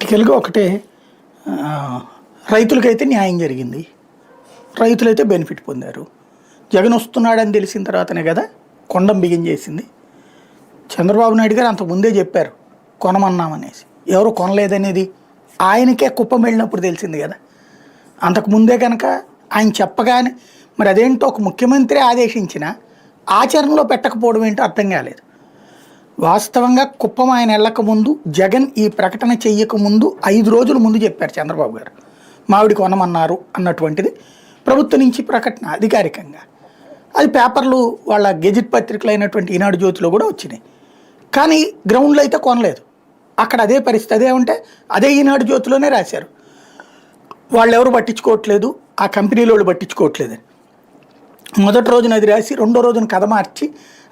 ప్రాక్టికల్గా ఒకటే, రైతులకైతే న్యాయం జరిగింది, రైతులైతే బెనిఫిట్ పొందారు. జగన్ వస్తున్నాడని తెలిసిన తర్వాతనే కదా కొండం బిగించేసింది. చంద్రబాబు నాయుడు గారు అంతకు ముందే చెప్పారు కొనమన్నామనేసి, ఎవరు కొనలేదనేది ఆయనకే కుప్పం వెళ్ళినప్పుడు తెలిసింది కదా. అంతకు ముందే కనుక ఆయన చెప్పగానే మరి అదేంటో ఒక ముఖ్యమంత్రి ఆదేశించిన ఆచరణలో పెట్టకపోవడం ఏంటో అర్థం కాలేదు. వాస్తవంగా కుప్పం ఆయన వెళ్ళక ముందు, జగన్ ఈ ప్రకటన చెయ్యక ముందు 5 రోజుల ముందు చెప్పారు చంద్రబాబు గారు మామిడి కొనమన్నారు అన్నటువంటిది ప్రభుత్వం నుంచి ప్రకటన అధికారికంగా. అది పేపర్లు వాళ్ళ గెజిట్ పత్రికలు అయినటువంటి ఈనాడు జ్యోతిలో కూడా వచ్చినాయి. కానీ గ్రౌండ్లో అయితే కొనలేదు. అక్కడ అదే పరిస్థితి. అదేమంటే అదే ఈనాడు జ్యోతిలోనే రాశారు, వాళ్ళు ఎవరు పట్టించుకోవట్లేదు, ఆ కంపెనీలో వాళ్ళు పట్టించుకోవట్లేదని. మొదటి రోజున అది రాసి రెండో రోజున కథ మార్చి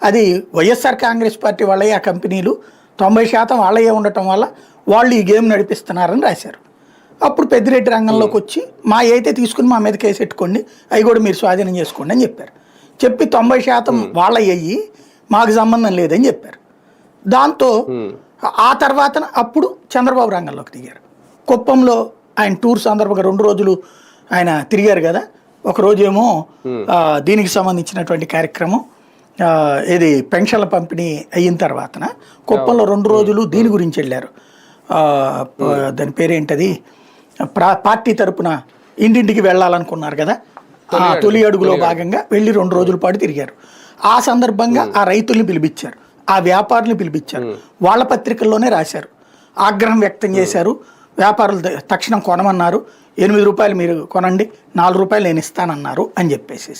అది వైఎస్ఆర్ కాంగ్రెస్ పార్టీ వాళ్ళే ఆ కంపెనీలు 90% వాళ్ళే ఉండటం వల్ల వాళ్ళు ఈ గేమ్ నడిపిస్తున్నారని రాశారు. అప్పుడు పెద్దిరెడ్డి రంగంలోకి వచ్చి మా అయితే తీసుకుని మా మీద కేసు పెట్టుకోండి, అవి కూడా మీరు స్వాధీనం చేసుకోండి అని చెప్పారు. చెప్పి 90% వాళ్ళ అయ్యి మాకు సంబంధం లేదని చెప్పారు. దాంతో ఆ తర్వాత అప్పుడు చంద్రబాబు రంగంలోకి దిగారు. కుప్పంలో ఆయన టూర్ సందర్భంగా 2 రోజులు ఆయన తిరిగారు కదా. ఒకరోజేమో దీనికి సంబంధించినటువంటి కార్యక్రమం, ఇది పెన్షన్ల పంపిణీ అయిన తర్వాతన కుప్పంలో 2 రోజులు దీని గురించి వెళ్ళారు. దాని పేరేంటది, పార్టీ తరపున ఇంటింటికి వెళ్ళాలనుకున్నారు కదా, తొలి అడుగులో భాగంగా వెళ్ళి 2 రోజుల పాటు తిరిగారు. ఆ సందర్భంగా ఆ రైతుల్ని పిలిపించారు, ఆ వ్యాపారులను పిలిపించారు, వాళ్ళ పత్రికల్లోనే రాశారు, ఆగ్రహం వ్యక్తం చేశారు. వ్యాపారులు తక్షణం కొనమన్నారు, 8 రూపాయలు మీరు కొనండి, 4 రూపాయలు నేను ఇస్తానన్నారు అని చెప్పేసి.